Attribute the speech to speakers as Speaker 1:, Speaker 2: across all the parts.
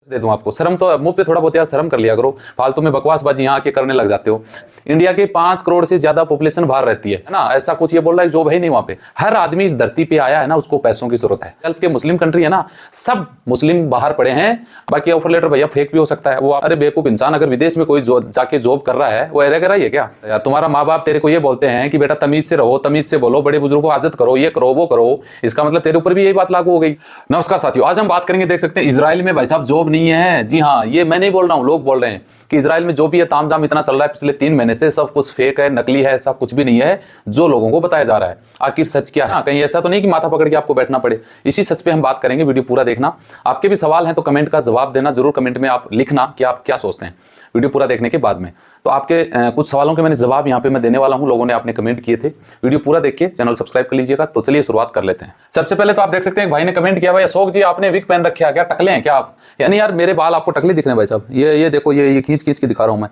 Speaker 1: दे दूं आपको, शर्म तो मुंह पे थोड़ा बहुत यार शर्म कर लिया करो, फालतू में बकवासबाजी यहाँ आके करने लग जाते हो। इंडिया के 5 करोड़ से ज्यादा पॉपुलेशन बाहर रहती है ना, ऐसा कुछ ये बोल रहा है जॉब है नहीं वहां पे। हर आदमी इस धरती पे आया है ना, उसको पैसों की जरूरत है। गल्फ के मुस्लिम कंट्री है ना, सब मुस्लिम बाहर पड़े हैं। बाकी ऑफर लेटर भैया फेक भी हो सकता है वो। अरे बेवकूफ इंसान, अगर विदेश में कोई जाके जॉब कर रहा है वो रह रही है क्या यार? तुम्हारा माँ बाप तेरे को ये बोलते हैं कि बेटा तमीज से रहो, तमीज से बोलो, बड़े बुजुर्गों को आदत करो, ये करो वो करो, इसका मतलब तेरे ऊपर भी यही बात लागू हो गई। नमस्कार साथियों, आज हम बात करेंगे, देख सकते हैं इजराइल में भाई साहब जॉब नहीं है। जी हाँ, ये मैं नहीं बोल रहा हूँ, लोग बोल रहे हैं कि इजराइल में जो भी है ताम झाम इतना चल रहा है पिछले 3 महीने से, सब कुछ फेक है, नकली है, ऐसा कुछ भी नहीं है जो लोगों को बताया जा रहा है। आखिर सच क्या है? कहीं ऐसा तो नहीं कि माथा पकड़ के आपको बैठना पड़े। इसी सच पे हम बात करेंगे, वीडियो पूरा देखना। आपके भी सवाल हैं तो कमेंट का जवाब देना जरूर, कमेंट में आप लिखना कि आप क्या सोचते हैं वीडियो पूरा देखने के बाद में। तो आपके कुछ सवालों के मैंने जवाब यहाँ पे मैं देने वाला हूँ, लोगों ने आपने कमेंट किए थे। वीडियो पूरा देख के चैनल सब्सक्राइब कर लीजिएगा। तो चलिए शुरुआत कर लेते हैं। सबसे पहले तो आप देख सकते हैं एक भाई ने कमेंट किया, भाई अशोक जी आपने विग पहन रखे है क्या, टकले हैं क्या आप? यानी यार मेरे बाल आपको टकले दिख रहे हैं भाई साहब, ये देखो, ये खींच खींच के दिखा रहा हूँ मैं,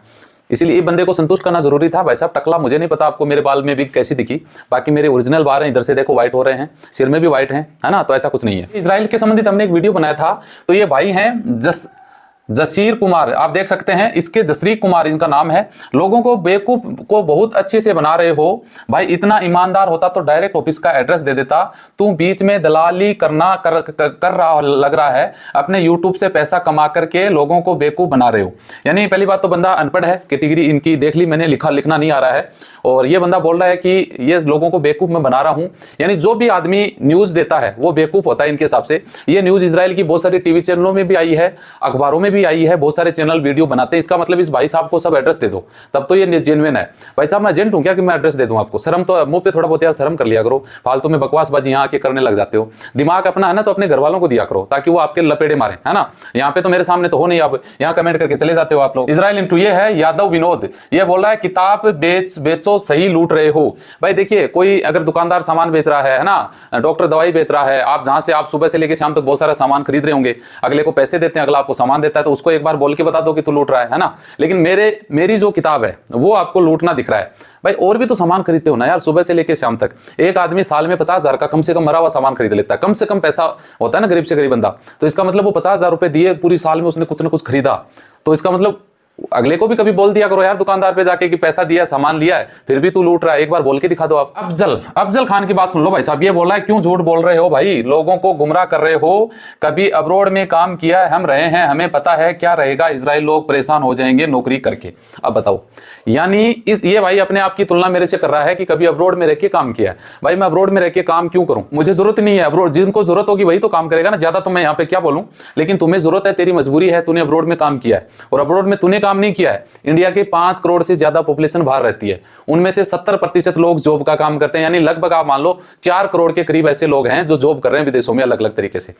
Speaker 1: इसीलिए बंदे को संतुष्ट करना जरूरी था। भाई साहब टकला मुझे नहीं पता आपको मेरे बाल में विग कैसी दिखी, बाकी मेरे ओरिजिनल बाल हैं, इधर से देखो व्हाइट हो रहे हैं, सिर में भी व्हाइट है ना, तो ऐसा कुछ नहीं है। इजराइल के संबंधित हमने एक वीडियो बनाया था, तो ये भाई हैं जसीर कुमार, आप देख सकते हैं, इसके जसरीक कुमार इनका नाम है। लोगों को बेवकूफ को बहुत अच्छे से बना रहे हो भाई, इतना ईमानदार होता तो डायरेक्ट ऑफिस का एड्रेस दे देता। तू बीच में दलाली कर रहा लग रहा है, अपने यूट्यूब से पैसा कमा करके लोगों को बेवकूफ बना रहे हो। यानी पहली बात तो बंदा अनपढ़ है, कैटेगरी इनकी देख ली मैंने, लिखना नहीं आ रहा है, और ये बंदा बोल रहा है कि ये लोगों को बेवकूफ मैं बना रहा हूं। यानी जो भी आदमी न्यूज देता है वो बेवकूफ होता है इनके हिसाब से। ये न्यूज इजराइल की बहुत सारी टीवी चैनलों में भी आई है, अखबारों में भी आई है, बहुत सारे चैनल वीडियो बनाते हैं। इसका मतलब इस भाई साहब को सब एड्रेस दे दो, तब तो ये जेन्युइन है। भाई साहब मैं एजेंट हूं क्या कि मैं एड्रेस दे दूं आपको? शर्म तो मुंह पे थोड़ा बहुत यार शर्म कर लिया करो, फालतू में बकवासबाजी यहाँ आके करने लग जाते हो। दिमाग अपना है ना तो अपने घर वालों को दिया करो, ताकि वो आपके लपेड़े मारे, है ना। यहाँ पे तो मेरे सामने तो हो नहीं, आप यहाँ कमेंट करके चले जाते हो आप लोग। इजराइल इंटू ये है यादव विनोद, ये बोल रहा है किताब बेचो सही लूट रहे हो। भाई देखिए, कोई अगर दुकानदार सामान बेच रहा है ना, डॉक्टर दवाई बेच रहा है, आप जहां से आप सुबह से लेकर शाम तक बहुत सारा सामान खरीद रहे होंगे, अगले को पैसे देते हैं, अगला आपको सामान देता है, तो उसको एक बार बोल के बता दो कि तू लूट रहा है ना। लेकिन मेरी जो किताब है वो आपको लूटना दिख रहा है। भाई और भी तो सामान खरीदते हो ना यार, सुबह से लेकर शाम तक। एक आदमी साल में 50,000 का कम से कम मरा हुआ सामान खरीद लेता है, कम से कम पैसा होता है ना गरीब से गरीब बंदा, तो इसका मतलब वो 50,000 रुपए दिए, पूरी साल में उसने कुछ ना कुछ खरीदा, तो इसका मतलब अगले को भी कभी बोल दिया करो यार दुकानदार पे जाके कि पैसा दिया, सामान लिया है, फिर भी तू लूट रहा है, एक बार बोल के दिखा दो आप। अफजल खान की बात सुन लो भाई साहब, ये बोल रहा है क्यों झूठ बोल रहे हो भाई, लोगों को गुमराह कर रहे हो। कभी अब्रोड में काम किया है, हम रहे हैं, हमें पता है क्या रहेगा। इजराइल लोग परेशान हो जाएंगे नौकरी करके। अब बताओ, यानी ये भाई अपने आप की तुलना मेरे से कर रहा है कि कभी अब्रोड में रह के काम किया है। भाई मैं अब्रोड में रह के काम क्यों करूं, मुझे जरूरत नहीं है। अब्रोड जिनको जरूरत होगी वही तो काम करेगा ना, ज्यादा तो मैं यहाँ पे क्या बोलूं, लेकिन तुम्हें जरूरत है, तेरी मजबूरी है, तूने अब्रोड में काम किया है। और अब्रोड में तूने काम नहीं किया है, इंडिया के 5 करोड़ से ज्यादा पॉपुलेशन बाहर रहती है, उनमें से 70% लोग जॉब का काम करते हैं। यानी लगभग आप मान लो 4 करोड़ के करीब ऐसे लोग हैं जो जॉब कर रहे हैं विदेशों में अलग अलग तरीके से।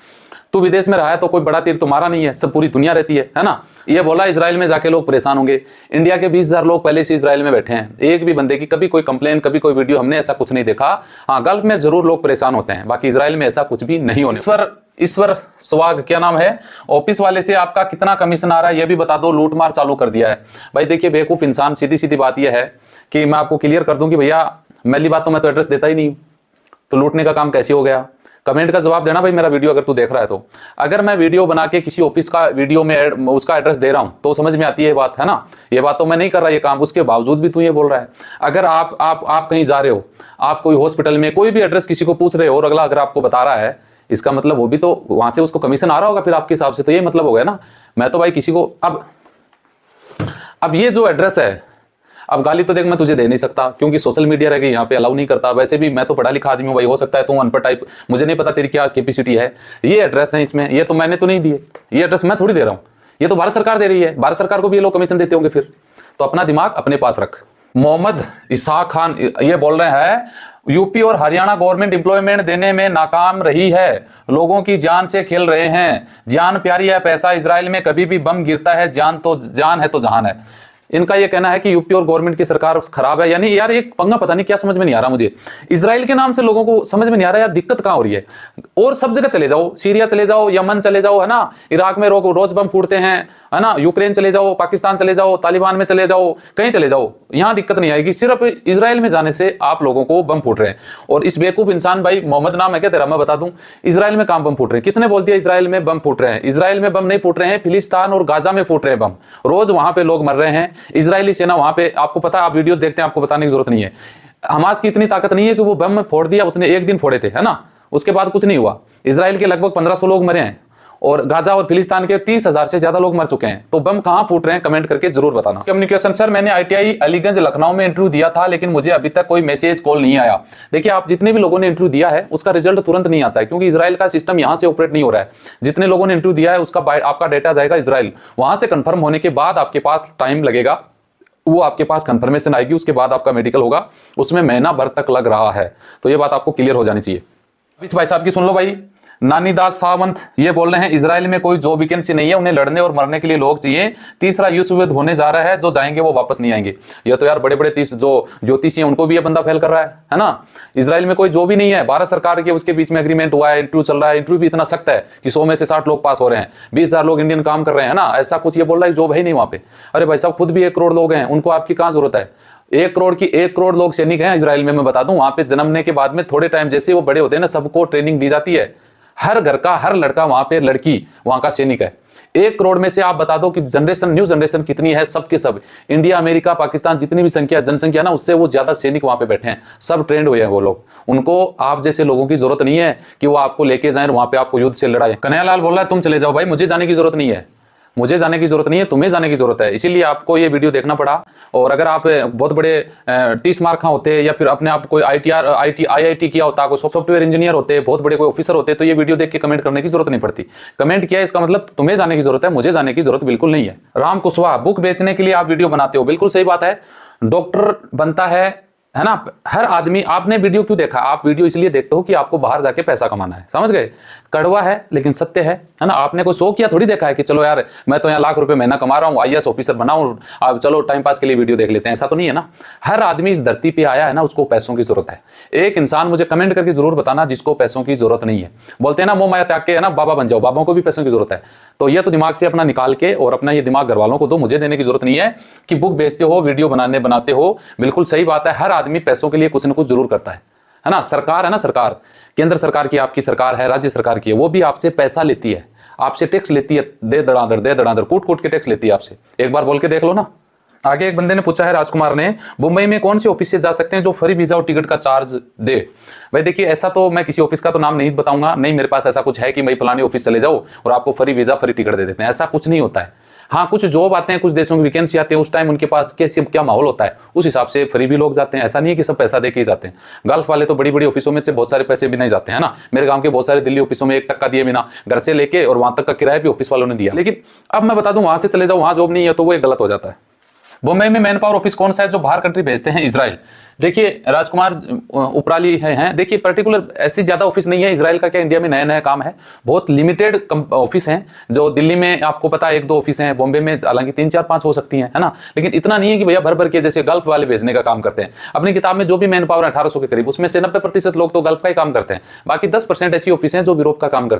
Speaker 1: तू विदेश में रहा है तो कोई बड़ा तीर तुम्हारा नहीं है, सब पूरी दुनिया रहती है ना। ये बोला इजराइल में जाके लोग परेशान होंगे। इंडिया के 20,000 लोग पहले से इजराइल में बैठे हैं, एक भी बंदे की कभी कोई कंप्लेन, कभी कोई वीडियो हमने ऐसा कुछ नहीं देखा। हाँ, गल्फ में जरूर लोग परेशान होते हैं, बाकी इजराइल में ऐसा कुछ भी नहीं होने। ईश्वर स्वाग क्या नाम है, ऑफिस वाले से आपका कितना कमीशन आ रहा है ये भी बता दो, लूटमार चालू कर दिया है। भाई देखिए बेवकूफ इंसान, सीधी सीधी बात यह है कि मैं आपको क्लियर कर दूं कि भैया पहली बात तो मैं तो एड्रेस देता ही नहीं, तो लूटने का काम कैसे हो गया? कमेंट का जवाब देना भाई मेरा वीडियो अगर तू देख रहा है तो। अगर मैं वीडियो बना के किसी ऑफिस का वीडियो में उसका एड्रेस दे रहा हूं तो समझ में आती है ये बात, है ना। ये बात तो मैं नहीं कर रहा ये काम, उसके बावजूद भी तू ये बोल रहा है। अगर आप कहीं जा रहे हो, आप कोई हॉस्पिटल में कोई भी एड्रेस किसी को पूछ रहे हो और अगला अगर आपको बता रहा है, इसका मतलब वो भी तो वहां से उसको कमीशन आ रहा होगा फिर आपके हिसाब से, तो ये मतलब हो गया ना। मैं तो भाई किसी को अब ये जो एड्रेस है, अब गाली तो देख मैं तुझे दे नहीं सकता क्योंकि सोशल मीडिया रह गई, यहाँ पे अलाउ नहीं करता। वैसे भी मैं तो पढ़ा लिखा आदमी हूँ भाई, हो सकता है तू अनपढ़ टाइप, मुझे नहीं पता तेरी क्या कैपेसिटी है। ये एड्रेस है इसमें, ये तो मैंने तो नहीं दिए, ये एड्रेस मैं थोड़ी दे रहा हूँ, ये तो भारत सरकार दे रही है। भारत सरकार को भी ये लोग कमीशन देते होंगे फिर, तो अपना दिमाग अपने पास रख। मोहम्मद इसाक खान ये बोल रहे हैं यूपी और हरियाणा गवर्नमेंट एम्प्लॉयमेंट देने में नाकाम रही है, लोगों की जान से खेल रहे हैं, जान प्यारी है पैसा, इजराइल में कभी भी बम गिरता है, जान है तो जहान है। इनका यह कहना है कि यूपी और गवर्नमेंट की सरकार खराब है। यानी यार एक पंगा पता नहीं क्या समझ में नहीं आ रहा मुझे, इजराइल के नाम से लोगों को समझ में नहीं आ रहा यार दिक्कत कहां हो रही है। और सब जगह चले जाओ, सीरिया चले जाओ, यमन चले जाओ, है ना, इराक में रोज बम फूटते हैं, है ना, यूक्रेन चले जाओ, पाकिस्तान चले जाओ, तालिबान में चले जाओ, कहीं चले जाओ, यहां दिक्कत नहीं आएगी। सिर्फ इजराइल में जाने से आप लोगों को बम फूट रहे हैं। और इस बेवकूफ इंसान, भाई मोहम्मद नाम है क्या तेरा, मैं बता दूं, इजराइल में कहां बम फूट रहे हैं? किसने बोल दिया इजराइल में बम फूट रहे हैं? इजराइल में बम नहीं फूट रहे हैं, फिलिस्तीन और गाजा में फूट रहे हैं बम। रोज वहां पे लोग मर रहे हैं। इजरायली सेना वहां पे, आपको पता है, आप वीडियोस देखते हैं, आपको बताने की जरूरत नहीं है। हमास की इतनी ताकत नहीं है कि वो बम फोड़ दिया, उसने एक दिन फोड़े थे, है ना, उसके बाद कुछ नहीं हुआ। इजराइल के लगभग 1500 लोग मरे हैं और गाजा और फिलिस्तीन के 30,000 से ज्यादा लोग मर चुके हैं। तो बम कहां फूट रहे हैं, कमेंट करके जरूर बताना। कम्युनिकेशन सर, मैंने ITI अलीगंज लखनऊ में इंटरव्यू दिया था, लेकिन मुझे अभी तक कोई मैसेज कॉल नहीं आया। देखिए, आप जितने भी लोगों ने इंटरव्यू दिया है उसका रिजल्ट तुरंत नहीं आता है, क्योंकि इजराइल का सिस्टम यहां से ऑपरेट नहीं हो रहा है। जितने लोगों ने इंटरव्यू दिया है उसका आपका डेटा जाएगा इजराइल, वहां से कंफर्म होने के बाद आपके पास टाइम लगेगा, वो आपके पास कंफर्मेशन आएगी, उसके बाद आपका मेडिकल होगा, उसमें महीना भर तक लग रहा है। तो ये बात आपको क्लियर हो जानी चाहिए। इस भाई साहब की सुन लो भाई, नानीदास सावंत ये बोल रहे हैं इजराइल में कोई जॉब वैकेंसी नहीं है, उन्हें लड़ने और मरने के लिए लोग चाहिए। तीसरा विश्व युद्ध होने जा रहा है, जो जाएंगे वो वापस नहीं आएंगे। ये तो यार बड़े बड़े जो ज्योतिषी हैं उनको भी ये बंदा फेल कर रहा है ना। इजराइल में कोई जॉब ही नहीं है, भारत सरकार के उसके बीच में एग्रीमेंट हुआ है, इंटरव्यू चल रहा है, इंटरव्यू भी इतना सख्त है कि 100 में से 60 लोग पास हो रहे हैं, 20,000 लोग इंडियन काम कर रहे हैं ना, ऐसा कुछ। ये बोल रहा है जॉब है ही नहीं वहां पे। अरे भाई साहब, खुद भी 1 करोड़ लोग हैं, उनको आपकी कहां जरूरत है? 1 करोड़ लोग सैनिक हैं इजराइल में। मैं बता दूं, वहां पे जन्मने के बाद में थोड़े टाइम जैसे वो बड़े होते हैं ना, सबको ट्रेनिंग दी जाती है। हर घर का हर लड़का वहां पे, लड़की वहां का सैनिक है। 1 करोड़ में से आप बता दो कि जनरेशन, न्यू जनरेशन कितनी है? सबके सब इंडिया, अमेरिका, पाकिस्तान, जितनी भी संख्या, जनसंख्या ना, उससे वो ज्यादा सैनिक वहां पे बैठे हैं, सब ट्रेंड हुए हैं वो लोग। उनको आप जैसे लोगों की जरूरत नहीं है कि वो आपको लेके जाएं वहां पे आपको युद्ध से लड़ाएं। कन्हैयालाल बोल रहा है तुम चले जाओ। भाई मुझे जाने की जरूरत नहीं है, मुझे जाने की जरूरत नहीं है, तुम्हें जाने की जरूरत है, इसीलिए आपको ये वीडियो देखना पड़ा। और अगर आप बहुत बड़े 30 मार्क होते या फिर अपने आप कोई IIT किया होता, कोई सॉफ्टवेयर इंजीनियर होते, बहुत बड़े कोई ऑफिसर होते, तो ये वीडियो देख के कमेंट करने की जरूरत नहीं पड़ती। कमेंट किया इसका मतलब तुम्हें जाने की जरूरत है, मुझे जाने की जरूरत बिल्कुल नहीं है। राम कुशवाहा, बुक बेचने के लिए आप वीडियो बनाते हो, बिल्कुल सही बात है। डॉक्टर बनता है ना हर आदमी। आपने वीडियो क्यों देखा? आप वीडियो इसलिए देखते हो कि आपको बाहर जाके पैसा कमाना है, समझ गए? कड़वा है लेकिन सत्य है ना। आपने कोई शो किया थोड़ी देखा है कि चलो यार मैं तो यहाँ लाख रुपए महीना कमा रहा हूँ, IAS ऑफिसर बनाऊं, अब चलो टाइम पास के लिए वीडियो देख लेते हैं, ऐसा तो नहीं है ना। हर आदमी इस धरती पे आया है ना, उसको पैसों की जरूरत है। एक इंसान मुझे कमेंट करके जरूर बताना जिसको पैसों की जरूरत नहीं है। बोलते हैं ना मोह माया त्याग के है ना बाबा बन जाओ, बाबाओं को भी पैसों की जरूरत है। तो ये तो दिमाग से अपना निकाल के और अपना ये दिमाग घर वालों को दो, मुझे देने की जरूरत नहीं है कि बुक बेचते हो, वीडियो बनाते हो। बिल्कुल सही बात है, हर आदमी पैसों के लिए कुछ ना कुछ जरूर करता है ना। सरकार है ना, सरकार, केंद्र सरकार की आपकी सरकार है, राज्य सरकार की है, वो भी आपसे पैसा लेती है, आपसे टैक्स लेती है, दे दड़ादड़ कूट के टैक्स लेती है आपसे। एक बार बोल के देख लो ना। आगे एक बंदे ने पूछा है, राजकुमार ने, मुंबई में कौन से ऑफिस से जा सकते हैं जो फ्री वीजा और टिकट का चार्ज दे? भाई देखिए, ऐसा तो मैं किसी ऑफिस का तो नाम नहीं बताऊंगा, नहीं मेरे पास ऐसा कुछ है कि भाई फलाने ऑफिस चले जाओ और आपको फ्री वीजा फ्री टिकट दे देते हैं, ऐसा कुछ नहीं होता है। हाँ, कुछ जॉब आते हैं, कुछ देशों की वैकेंसी आती है, उस टाइम उनके पास कैसे क्या माहौल होता है, उस हिसाब से फ्री भी लोग जाते हैं। ऐसा नहीं है कि सब पैसा दे के ही जाते हैं। गल्फ वाले तो बड़ी बड़ी ऑफिसों में से बहुत सारे पैसे भी नहीं जाते हैं ना। मेरे गांव के बहुत सारे दिल्ली ऑफिसों में 1 टक्का दिए बिना, घर से लेके और वहां तक का किराया भी ऑफिस वालों ने दिया। लेकिन अब मैं बता दूं, वहां से चले जाओ, वहां जॉब नहीं है, तो वो एक गलत हो जाता है। बॉम्बे में मैन पावर ऑफिस कौन सा है जो बाहर कंट्री भेजते हैं? इजराइल। देखिए राजकुमार उपराली हैं, देखिए पर्टिकुलर ऐसी ज्यादा ऑफिस नहीं है। इजराइल का क्या, इंडिया में नया नया काम है, बहुत लिमिटेड ऑफिस हैं। जो दिल्ली में आपको पता है 1-2 ऑफिस हैं, बॉम्बे में हालांकि 3-4-5 हो सकती हैं, है ना। लेकिन इतना नहीं है कि भैया भर भर के जैसे गल्फ वाले भेजने का काम करते हैं। अपनी किताब में जो भी मैन पावर 1800 के करीब, उसमें से 90% लोग तो गल्फ का ही काम करते हैं। बाकी 10% ऐसी ऑफिस हैं जो यूरोप का काम करते हैं।